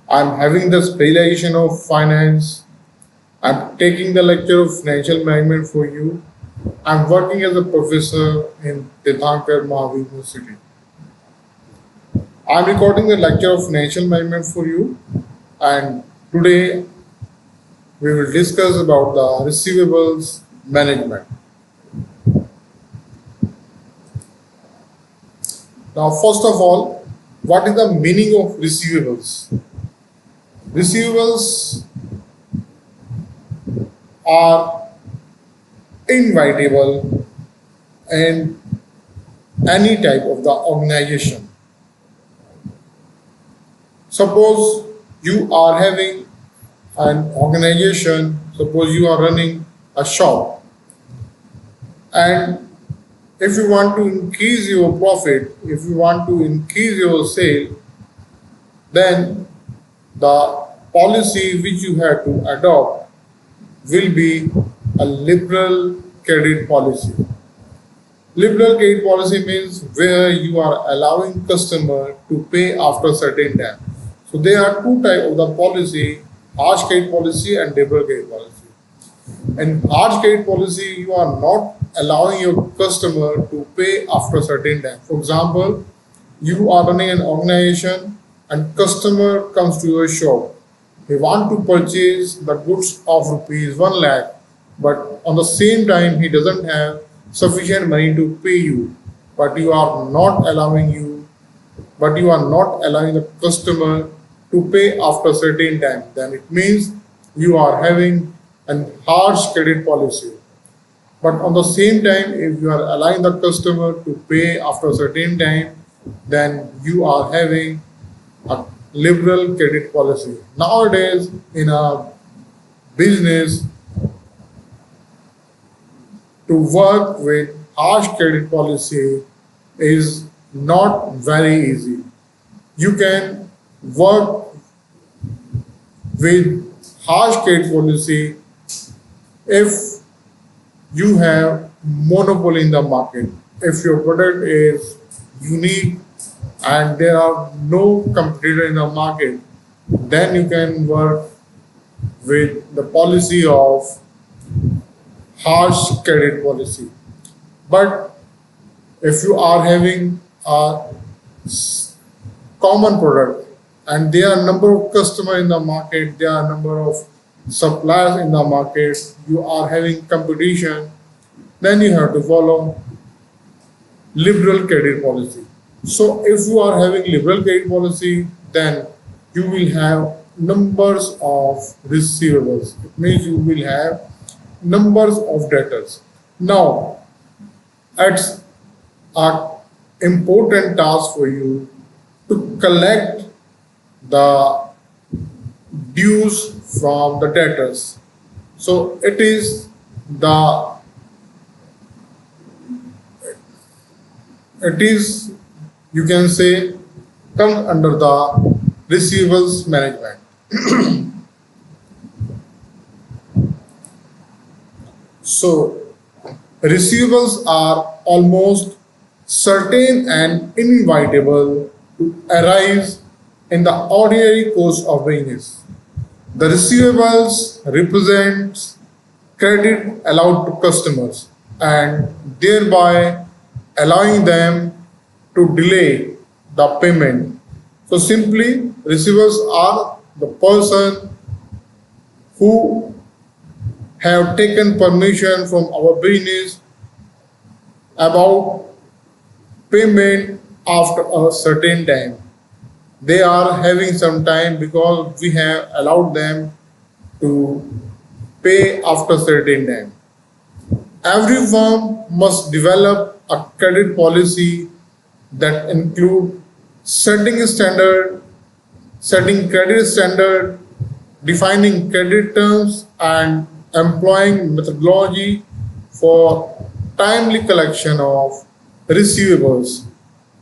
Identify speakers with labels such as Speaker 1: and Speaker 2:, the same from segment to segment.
Speaker 1: I'm having the specialization of finance. I'm taking the lecture of financial management for you. I'm working as a professor in Tirthankar Mahavi University. I'm recording the lecture of financial management for you, and today we will discuss about the receivables management. Now, first of all, what is the meaning of receivables? Receivables are inevitable in any type of the organization. Suppose you are having an organization, suppose you are running a shop, and if you want to increase your profit, if you want to increase your sale, then the policy which you have to adopt will be a liberal credit policy. Liberal credit policy means where you are allowing customer to pay after certain time. So there are two types of the policy: harsh credit policy and liberal credit policy. In harsh credit policy, you are not allowing your customer to pay after certain time. For example, you are running an organization and customer comes to your shop. He want to purchase the goods of rupees 1 lakh, but on the same time he doesn't have sufficient money to pay you. But you are not allowing the customer to pay after certain time. Then it means you are having an harsh credit policy. But on the same time, if you are allowing the customer to pay after a certain time, then you are having a liberal credit policy. Nowadays, in a business, to work with harsh credit policy is not very easy. You can work with harsh credit policy if you have monopoly in the market. If your product is unique and there are no competitor in the market, then you can work with the policy of harsh credit policy. But if you are having a common product and there are number of customers in the market, there are number of suppliers in the market, you are having competition, then you have to follow liberal credit policy. So if you are having liberal credit policy, then you will have numbers of receivables. It means you will have numbers of debtors. Now, it's an important task for you to collect the dues from the debtors. So it is you can say comes under the receivables management. So receivables are almost certain and inevitable to arise in the ordinary course of business. The receivables represents credit allowed to customers and thereby allowing them to delay the payment. So simply, receivables are the person who have taken permission from our business about payment after a certain time. They are having some time because we have allowed them to pay after certain time. Every firm must develop a credit policy that include setting a standard, setting credit standard, defining credit terms, and employing methodology for timely collection of receivables.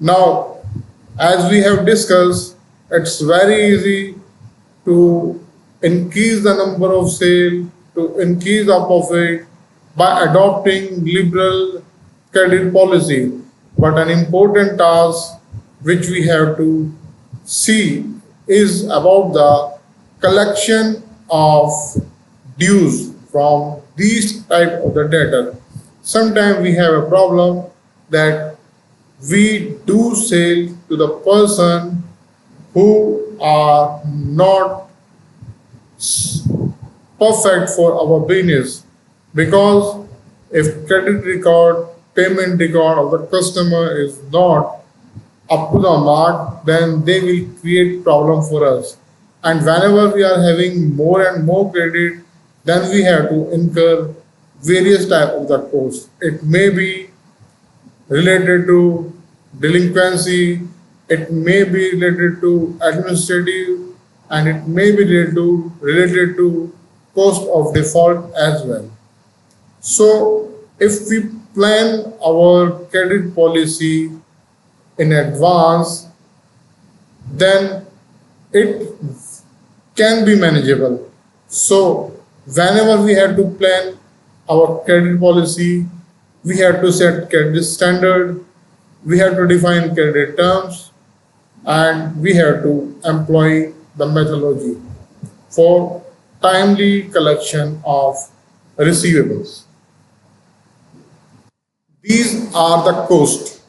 Speaker 1: Now, as we have discussed, it's very easy to increase the number of sale, to increase the profit by adopting liberal credit policy. But an important task which we have to see is about the collection of dues from these type of the debtor. Sometimes we have a problem that we do sell to the person who are not perfect for our business, because if credit record, payment record of the customer is not up to the mark, then they will create problem for us. And whenever we are having more and more credit, then we have to incur various type of the costs. It may be related to delinquency, it may be related to administrative, and it may be related to cost of default as well. So if we plan our credit policy in advance, then it can be manageable. So whenever we have to plan our credit policy, we have to set credit standard, we have to define credit terms, and we have to employ the methodology for timely collection of receivables. These are the costs.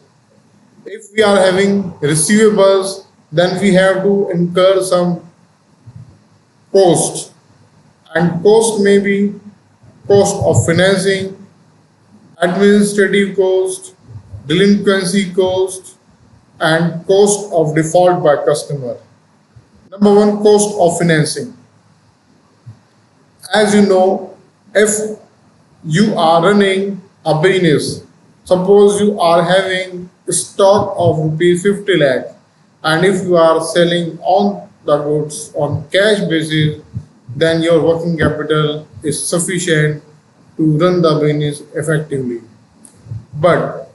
Speaker 1: If we are having receivables, then we have to incur some cost, and cost may be cost of financing, administrative cost, delinquency cost, and cost of default by customer. Number one, cost of financing. As you know, if you are running a business, suppose you are having a stock of rupees 50 lakh, and if you are selling on the goods on cash basis, then your working capital is sufficient to run the business effectively. But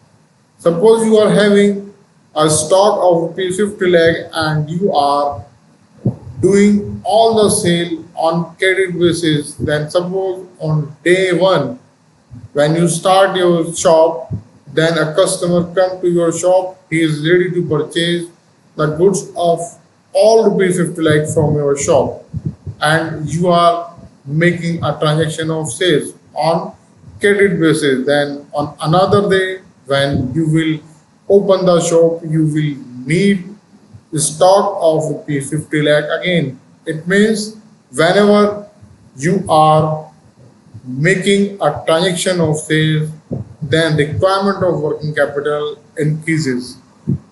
Speaker 1: suppose you are having a stock of rupees 50 lakh and you are doing all the sale on credit basis, then suppose on day one when you start your shop, then a customer come to your shop, he is ready to purchase the goods of all rupees 50 lakh from your shop, and you are making a transaction of sales on credit basis. Then on another day when you will open the shop, you will need the stock of rupees 50 lakh again. It means whenever you are making a transaction of sales, then requirement of working capital increases.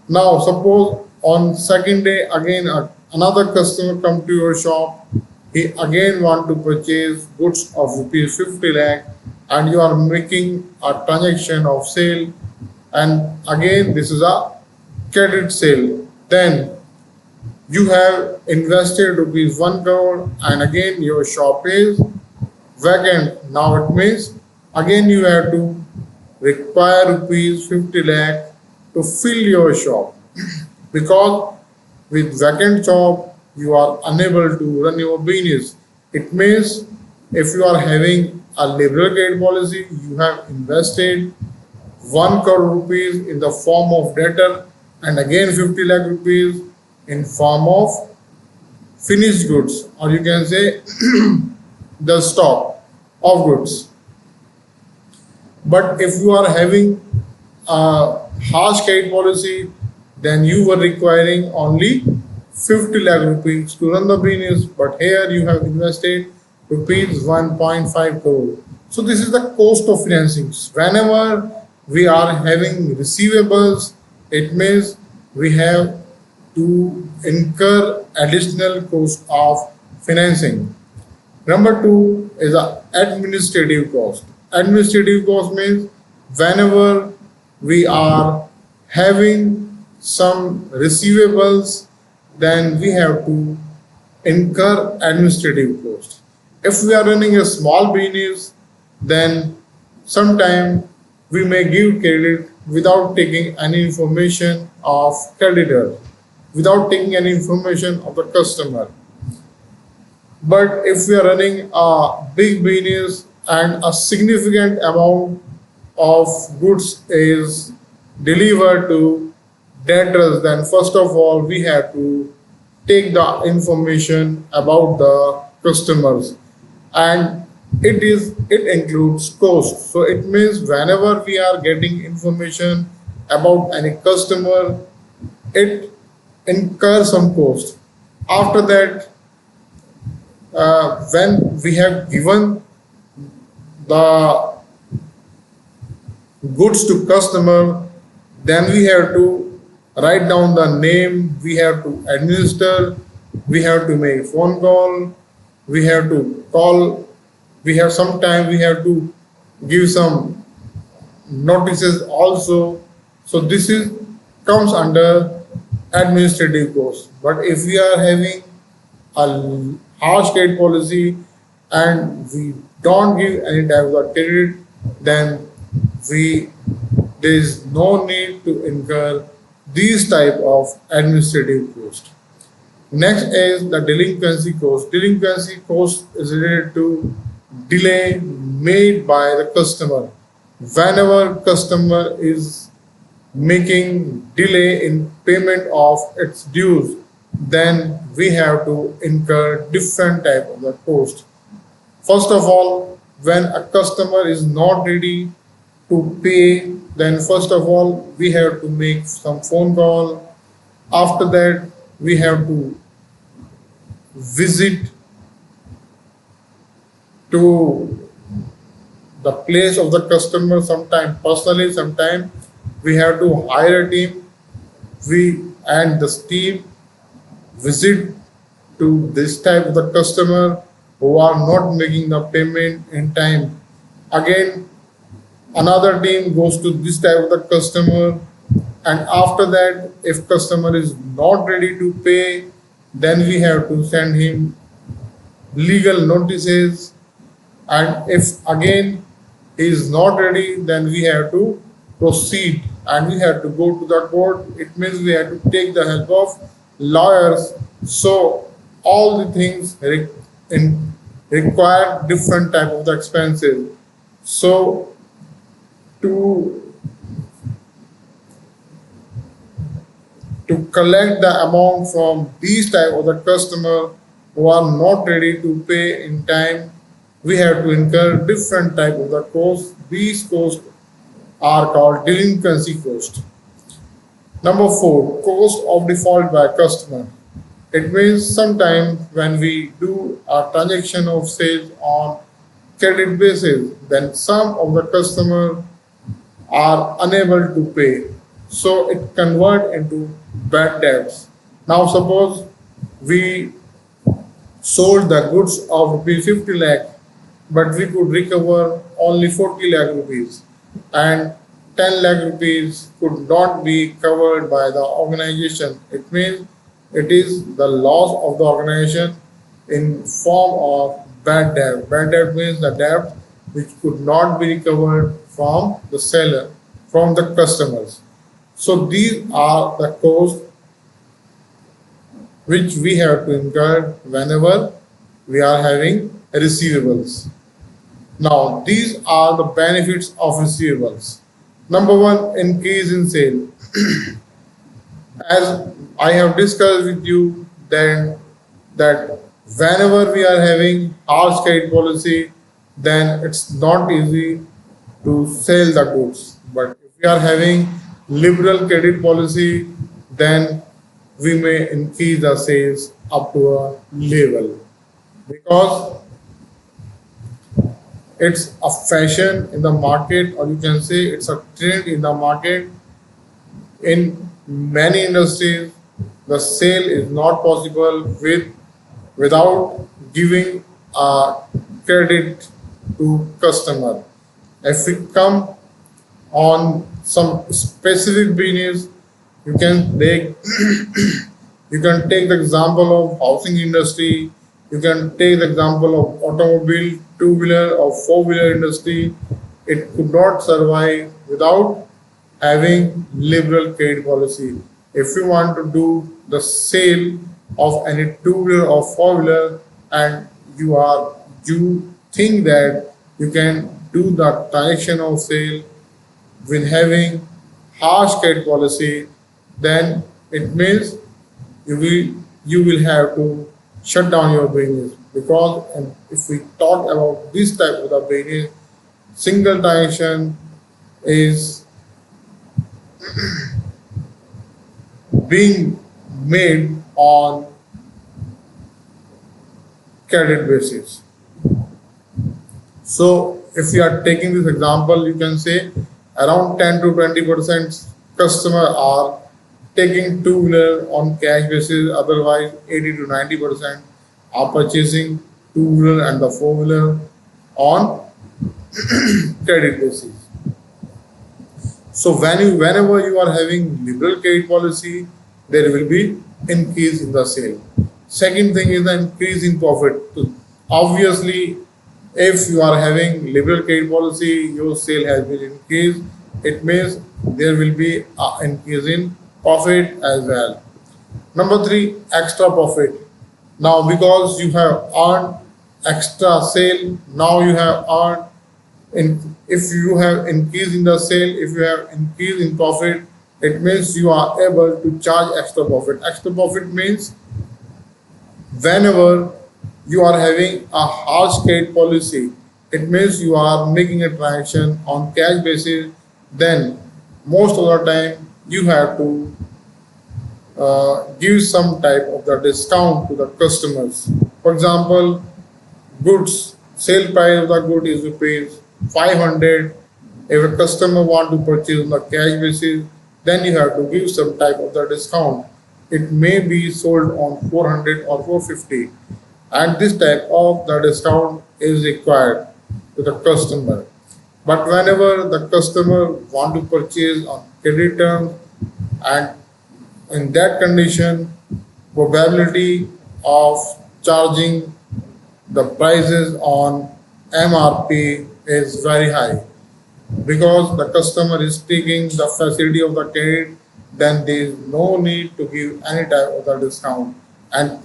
Speaker 1: Now suppose on second day again another customer come to your shop, he again want to purchase goods of rupees 50 lakh, and you are making a transaction of sale, and again this is a credit sale. Then you have invested rupees 1 crore and again your shop is vacant. Now it means again you have to require rupees 50 lakh to fill your shop, because with vacant shop you are unable to run your business. It means if you are having a liberal credit policy, you have invested 1 crore rupees in the form of debtor and again 50 lakh rupees in form of finished goods, or you can say the stock of goods. But if you are having a harsh credit policy, then you were requiring only 50 lakh rupees to run the business, but here you have invested rupees 1.5 crore. So this is the cost of financing. Whenever we are having receivables, it means we have to incur additional cost of financing. Number two is the administrative cost. Administrative cost means whenever we are having some receivables, then we have to incur administrative cost. If we are running a small business, then sometime we may give credit without taking any information of creditor, without taking any information of the customer. But if we are running a big business and a significant amount of goods is delivered to debtors, then first of all we have to take the information about the customers, and it includes cost. So it means whenever we are getting information about any customer, it incurs some cost. After that, when we have given the goods to customer, then we have to write down the name, we have to administer, we have to make phone call, we have to call, we have sometime we have to give some notices also. So this is comes under administrative cost. But if we are having a harsh credit policy and we don't give any type of credit, then we there is no need to incur these type of administrative cost. Next is the delinquency cost. Delinquency cost is related to delay made by the customer. Whenever customer is making delay in payment of its dues, then we have to incur different type of the cost. First of all, when a customer is not ready to pay, then first of all we have to make some phone call. After that, we have to visit to the place of the customer, sometime personally, sometime we have to hire a team. We and this team visit to this type of the customer who are not making the payment in time. Again, another team goes to this type of the customer, and after that, if customer is not ready to pay, then we have to send him legal notices, and if again he is not ready, then we have to proceed and we have to go to the court. It means we have to take the help of lawyers. So all the things require different type of the expenses. So to collect the amount from these type of the customer who are not ready to pay in time, we have to incur different type of the costs. These costs are called delinquency cost. Number four, cost of default by customer. It means sometime when we do a transaction of sales on credit basis, then some of the customer are unable to pay. So it convert into bad debts. Now suppose we sold the goods of rupees 50 lakh, but we could recover only 40 lakh rupees, and 10 lakh rupees could not be covered by the organization. It means it is the loss of the organization in form of bad debt. Bad debt means the debt which could not be recovered from the seller, from the customers. So these are the costs which we have to incur whenever we are having receivables. Now, these are the benefits of receivables. Number one, increase in sale. As I have discussed with you, then that whenever we are having harsh credit policy, then it's not easy to sell the goods. But if we are having liberal credit policy, then we may increase the sales up to a level, because it's a fashion in the market, or you can say it's a trend in the market. In many industries, the sale is not possible without giving a credit to customer. If we come on some specific business, you can take you can take the example of housing industry, you can take the example of automobile, two-wheeler or four-wheeler industry. It could not survive without having liberal credit policy. If you want to do the sale of any two-wheeler or four-wheeler, and you think that you can do the transaction of sale with having harsh credit policy, then it means you will you will have to shut down your business, because and if we talk about this type of the business, single transaction is being made on credit basis. So if you are taking this example, you can say around 10 to 20% customer are taking two-wheeler on cash basis, otherwise 80 to 90% are purchasing two-wheeler and the four-wheeler on credit basis. So whenever you are having liberal credit policy, there will be increase in the sale. Second thing is the increase in profit. So obviously, if you are having liberal credit policy, your sale has been increased. It means there will be an increase in profit as well. Number three, extra profit. Now, because you have earned extra sale, now you have earned in, if you have increase in the sale, if you have increase in profit, it means you are able to charge extra profit. Extra profit means whenever you are having a harsh credit policy, it means you are making a transaction on cash basis, then most of the time you have to give some type of the discount to the customers. For example, goods sale price of the good is rupees 500. If a customer want to purchase on the cash basis, then you have to give some type of the discount. It may be sold on 400 or 450, and this type of the discount is required to the customer. But whenever the customer want to purchase on credit terms, and in that condition, probability of charging the prices on MRP is very high, because the customer is taking the facility of the credit, then there is no need to give any type of the discount, and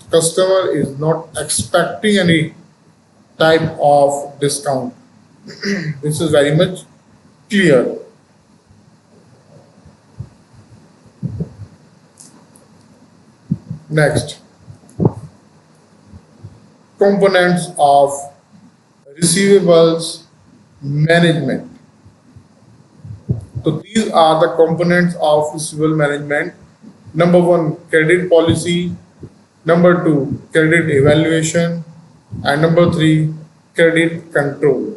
Speaker 1: customer is not expecting any type of discount. This is very much clear. Next, components of receivables management. So these are the components of receivable management. Number one, credit policy. Number two, credit evaluation. And number three, credit control.